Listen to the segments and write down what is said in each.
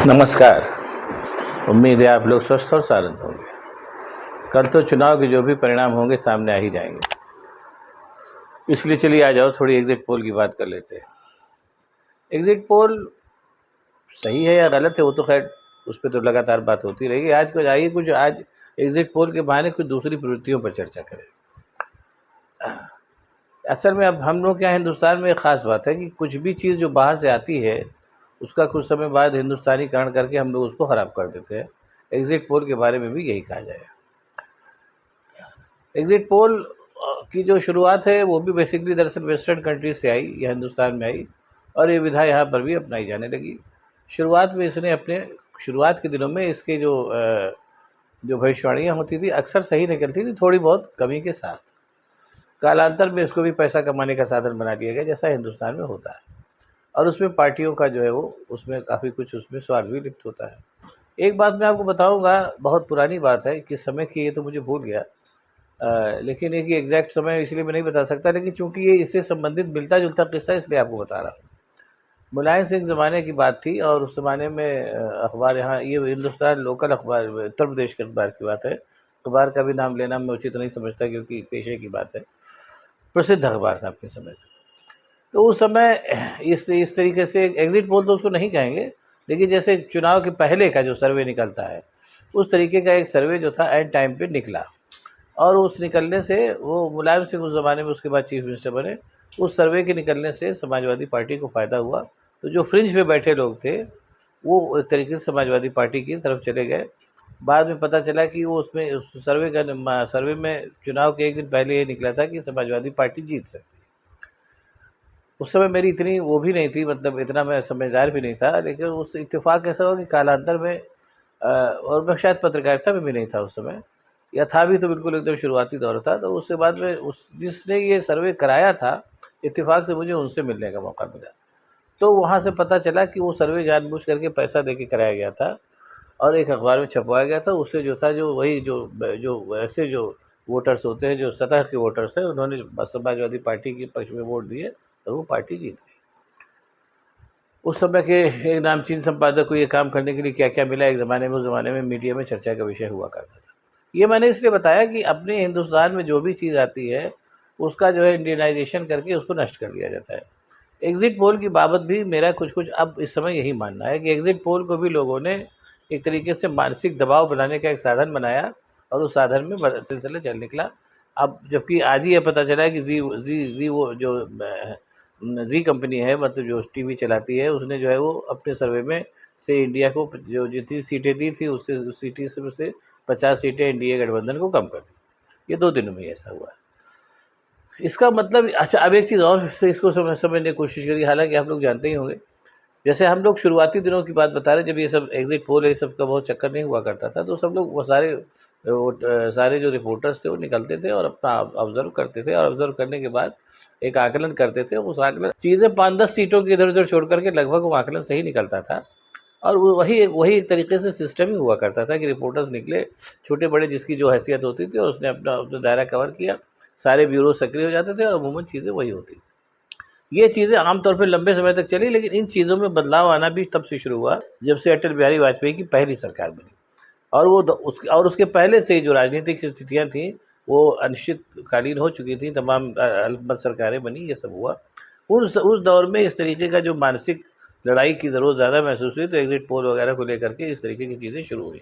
नमस्कार। उम्मीद है आप लोग स्वस्थ और सानंद होंगे। कल तो चुनाव के जो भी परिणाम होंगे सामने आ ही जाएंगे, इसलिए चलिए आ जाओ थोड़ी एग्जिट पोल की बात कर लेते हैं। एग्जिट पोल सही है या गलत है वो तो खैर उस पर तो लगातार बात होती रहेगी। आज एग्जिट पोल के बहाने कुछ दूसरी प्रवृत्तियों पर चर्चा करें। असल में अब हम लोग क्या हिंदुस्तान में एक ख़ास बात है कि कुछ भी चीज़ जो बाहर से आती है उसका कुछ समय बाद हिंदुस्तानीकरण करके हम लोग उसको ख़राब कर देते हैं। एग्ज़िट पोल के बारे में भी यही कहा जाएगा। एग्ज़िट पोल की जो शुरुआत है वो भी बेसिकली दरअसल वेस्टर्न कंट्रीज से आई या हिंदुस्तान में आई और ये विधा यहाँ पर भी अपनाई जाने लगी। शुरुआत के दिनों में इसके जो भविष्यवाणियाँ होती थी अक्सर सही निकलती थी, थोड़ी बहुत कमी के साथ। कालांतर में इसको भी पैसा कमाने का साधन बना दिया गया, जैसा हिंदुस्तान में होता है, और उसमें पार्टियों का जो है वो उसमें काफ़ी कुछ उसमें स्वार्थ भी लिप्त होता है। एक बात मैं आपको बताऊंगा, बहुत पुरानी बात है, किस समय की ये तो मुझे भूल गया, लेकिन एक एग्जैक्ट समय इसलिए मैं नहीं बता सकता, लेकिन चूंकि ये इससे संबंधित मिलता जुलता किस्सा इसलिए आपको बता रहा हूँ। मुलायम सिंह ज़माने की बात थी और उस ज़माने में अखबार, यहाँ ये हिंदुस्तान लोकल अखबार, उत्तर प्रदेश के अखबार की बात है। अखबार का भी नाम लेना मैं उचित नहीं समझता क्योंकि पेशे की बात है। प्रसिद्ध अखबार था अपने समय का। तो उस समय इस तरीके से एग्जिट पोल तो उसको नहीं कहेंगे, लेकिन जैसे चुनाव के पहले का जो सर्वे निकलता है उस तरीके का एक सर्वे जो था एंड टाइम पे निकला, और उस निकलने से वो मुलायम सिंह उस ज़माने में उसके बाद चीफ मिनिस्टर बने। उस सर्वे के निकलने से समाजवादी पार्टी को फ़ायदा हुआ। तो जो फ्रिंज पे बैठे लोग थे वो एक तरीके से समाजवादी पार्टी की तरफ चले गए। बाद में पता चला कि वो उसमें उस सर्वे में चुनाव के एक दिन पहले ये निकला था कि समाजवादी पार्टी जीत सकती है। उस समय मेरी इतनी वो भी नहीं थी, मतलब इतना मैं समझदार भी नहीं था, लेकिन उस इत्तेफाक ऐसा हुआ कि कालांतर में और मैं शायद पत्रकारिता में भी नहीं था उस समय, या था भी तो बिल्कुल एकदम शुरुआती दौर था। तो उसके बाद में जिसने ये सर्वे कराया था, इत्तेफाक से मुझे उनसे मिलने का मौका मिला। तो वहाँ से पता चला कि वो सर्वे जानबूझ करके पैसा दे के कराया गया था और एक अखबार में छपवाया गया था। उससे जो था जो ऐसे जो वोटर्स होते हैं, जो सतह के वोटर्स हैं, उन्होंने समाजवादी पार्टी के पक्ष में वोट दिए और वो पार्टी जीत गई। उस समय के एक नामचीन संपादक को ये काम करने के लिए क्या क्या मिला एक ज़माने में, उस ज़माने में मीडिया में चर्चा का विषय हुआ करता था। ये मैंने इसलिए बताया कि अपने हिंदुस्तान में जो भी चीज़ आती है उसका जो है इंडियनाइजेशन करके उसको नष्ट कर दिया जाता है। एग्ज़िट पोल की बाबत भी मेरा कुछ अब इस समय यही मानना है कि एग्ज़िट पोल को भी लोगों ने एक तरीके से मानसिक दबाव बनाने का एक साधन बनाया और उस साधन में सिलसिला चल निकला। अब जबकि आज ही ये पता चला है कि जी वो जो जी कंपनी है, मतलब जो टीवी चलाती है, उसने जो है वो अपने सर्वे में से इंडिया को जो जितनी सीटें दी थी उससे उस सीटें से 50 सीटें एनडीए गठबंधन को कम कर दी। ये 2 दिनों में ऐसा हुआ है। इसका मतलब अच्छा, अब एक चीज़ और इसको समझने की कोशिश करिए। हालांकि आप लोग जानते ही होंगे, जैसे हम लोग शुरुआती दिनों की बात बता रहे, जब ये सब एग्जिट पोल ये सब का बहुत चक्कर नहीं हुआ करता था, तो सब लोग वो सारे जो रिपोर्टर्स थे वो निकलते थे और अपना ऑब्जर्व करते थे, और ऑब्जर्व करने के बाद एक आकलन करते थे। उस आकलन चीज़ें 5-10 सीटों की इधर उधर छोड़ करके लगभग वो आकलन सही निकलता था, और वही एक तरीके से सिस्टम ही हुआ करता था कि रिपोर्टर्स निकले, छोटे बड़े जिसकी जो हैसियत होती थी, और उसने अपना दायरा कवर किया, सारे ब्यूरो सक्रिय हो जाते थे और अमूमन चीज़ें वही होती थी। ये चीज़ें आमतौर पर लंबे समय तक चली, लेकिन इन चीज़ों में बदलाव आना भी तब से शुरू हुआ जब से अटल बिहारी वाजपेयी की पहली सरकार बनी, और उसके पहले से जो राजनीतिक स्थितियाँ थीं वो अनिश्चितकालीन हो चुकी थी, तमाम अल्पमत सरकारें बनी, ये सब हुआ। उस दौर में इस तरीके का जो मानसिक लड़ाई की ज़रूरत ज़्यादा महसूस हुई, तो एग्जिट पोल वगैरह को लेकर के इस तरीके की चीज़ें शुरू हुई।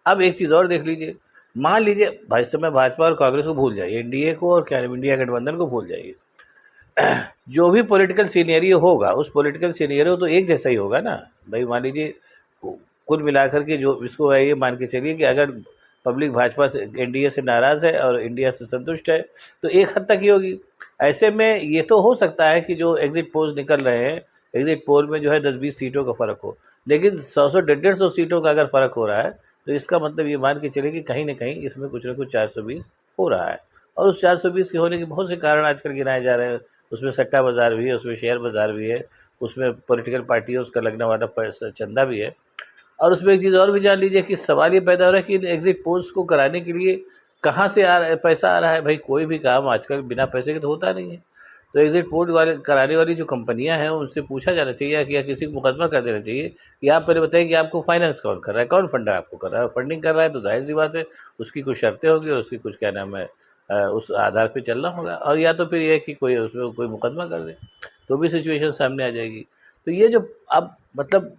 अब एक चीज़ और देख लीजिए, मान लीजिए भाई समय भाजपा और कांग्रेस को भूल जाइए, एनडीए को और क्या इंडिया गठबंधन को भूल जाइए, जो भी पॉलिटिकल सीनेरियो होगा उस पॉलिटिकल सीनेरियो तो एक जैसा ही होगा ना भाई। मान लीजिए कुल मिलाकर के जो इसको है, ये मान के चलिए कि अगर पब्लिक भाजपा से एनडीए से नाराज़ है और इंडिया से संतुष्ट है तो एक हद तक ही होगी। ऐसे में ये तो हो सकता है कि जो एग्जिट पोल्स निकल रहे हैं, एग्जिट पोल में जो है 10-20 सीटों का फ़र्क हो, लेकिन 100-100 150 सीटों का अगर फ़र्क हो रहा है तो इसका मतलब ये मान के चलिए कि कहीं ना कहीं इसमें कुछ ना कुछ 420 हो रहा है। और उस 420 के होने के बहुत से कारण आजकल गिनाए जा रहे हैं। उसमें सट्टा बाज़ार भी है, उसमें शेयर बाज़ार भी है, उसमें पॉलिटिकल पार्टियों उसका लगने वाला चंदा भी है, और उसमें एक चीज़ और भी जान लीजिए कि सवाल ये पैदा हो रहा है कि इन एग्जिट पोल्स को कराने के लिए कहाँ से पैसा आ रहा है। भाई कोई भी काम आजकल बिना पैसे के तो होता नहीं है। तो एग्जिट पोल वाले कराने वाली जो कंपनियां हैं उनसे पूछा जाना चाहिए या किसी को मुकदमा कर देना चाहिए कि आप पहले बताइए कि आपको फाइनेंस कौन कर रहा है, कौन फंडर आपको कर रहा है। फंडिंग कर रहा है तो जाहिर सी बात है उसकी कुछ शर्तें होगी और उसकी कुछ क्या नाम है उस आधार पे चलना होगा। और या तो फिर ये है कि कोई उसमें कोई मुकदमा कर दे तो भी सिचुएशन सामने आ जाएगी। तो ये जो अब मतलब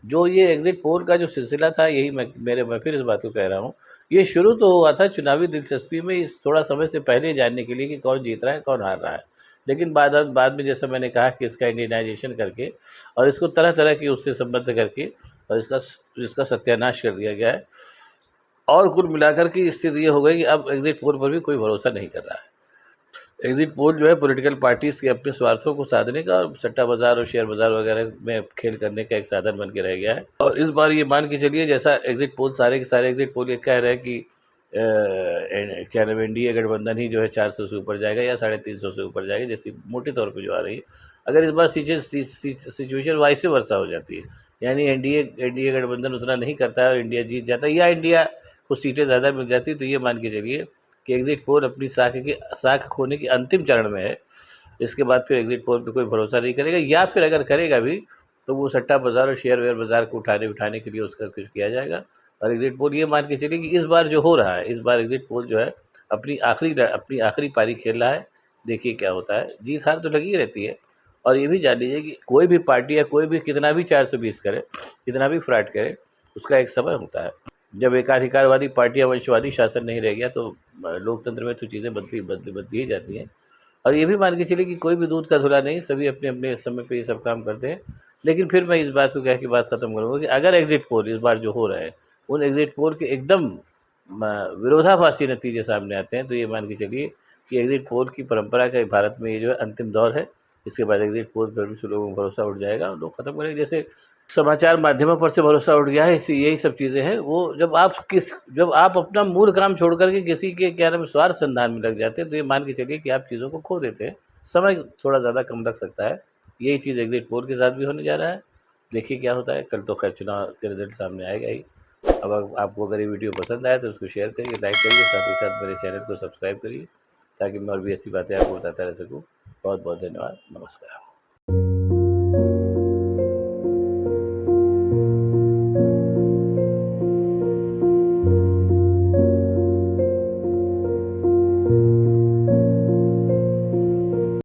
जो ये एग्जिट पोल का जो सिलसिला था, यही मैं फिर इस बात को कह रहा हूँ, ये शुरू तो हुआ था चुनावी दिलचस्पी में इस थोड़ा समय से पहले जानने के लिए कि कौन जीत रहा है कौन हार रहा है। लेकिन बाद में जैसा मैंने कहा कि इसका इंडियनाइजेशन करके और इसको तरह तरह की उससे संबद्ध करके और इसका सत्यानाश कर दिया गया है। और कुल मिलाकर की स्थिति ये हो गई कि अब एग्जिट पोल पर भी कोई भरोसा नहीं कर रहा है। एग्जिट पोल जो है पॉलिटिकल पार्टीज़ के अपने स्वार्थों को साधने का और सट्टा बाज़ार और शेयर बाज़ार वगैरह में खेल करने का एक साधन बन के रह गया है। और इस बार ये मान के चलिए जैसा एग्जिट पोल सारे के सारे एग्जिट पोल ये कह रहे हैं कि क्या नाम एनडीए गठबंधन ही जो है 400 से ऊपर जाएगा या 350 से ऊपर जाएगा, जैसी मोटे तौर पे जो आ रही है। अगर इस बार सिचुएशन वाइस वर्सा हो जाती है, यानी एनडीए गठबंधन उतना नहीं करता है और इंडिया जीत जाता है या इंडिया को सीटें ज़्यादा मिल जाती है, तो ये मान के चलिए कि एग्जिट पोल अपनी साख खोने के अंतिम चरण में है। इसके बाद फिर एग्जिट पोल पे कोई भरोसा नहीं करेगा, या फिर अगर करेगा भी तो वो सट्टा बाज़ार और शेयर वेयर बाज़ार को उठाने के लिए उसका कुछ किया जाएगा। और एग्जिट पोल ये मान के चलिए कि इस बार जो हो रहा है, इस बार एग्जिट पोल जो है अपनी आखिरी पारी खेल रहा है। देखिए क्या होता है, जीत हार तो लगी ही रहती है। और ये भी जान लीजिए कि कोई भी पार्टी या कोई भी कितना भी 420 करे, कितना भी फ्रॉड करे, उसका एक समय होता है। जब एकाधिकारवादी पार्टी या वंशवादी शासन नहीं रह गया तो लोकतंत्र में तो चीज़ें बदली ही जाती हैं। और ये भी मान के चलिए कि कोई भी दूध का धुला नहीं, सभी अपने अपने समय पे ये सब काम करते हैं। लेकिन फिर मैं इस बात को कह के बात ख़त्म करूँगा कि अगर एग्जिट पोल इस बार जो हो रहा है उन एग्जिट पोल के एकदम विरोधाभासी नतीजे सामने आते हैं, तो ये मान के चलिए कि एग्जिट पोल की परंपरा का भारत में ये जो है अंतिम दौर है। इसके बाद एग्जिट पोल पर भी लोगों को भरोसा उठ जाएगा और लोग ख़त्म करेंगे। जैसे समाचार माध्यमों पर से भरोसा उठ गया है, इसी यही सब चीज़ें हैं। वो जब आप अपना मूल काम छोड़ करके किसी के क्या नाम स्वार्थ संधान में लग जाते हैं, तो ये मान के चलिए कि आप चीज़ों को खो देते हैं। समय थोड़ा ज़्यादा कम लग सकता है। यही चीज़ एग्जिट पोल के साथ भी होने जा रहा है। देखिए क्या होता है। कल तो खैर चुनाव के रिजल्ट सामने आएगा ही। अब आपको अगर ये वीडियो पसंद आए तो उसको शेयर करिए, लाइक करिए, साथ ही साथ मेरे चैनल को सब्सक्राइब करिए ताकि मैं और भी ऐसी बातें आपको बताता रह सकूँ। बहुत बहुत धन्यवाद। नमस्कार।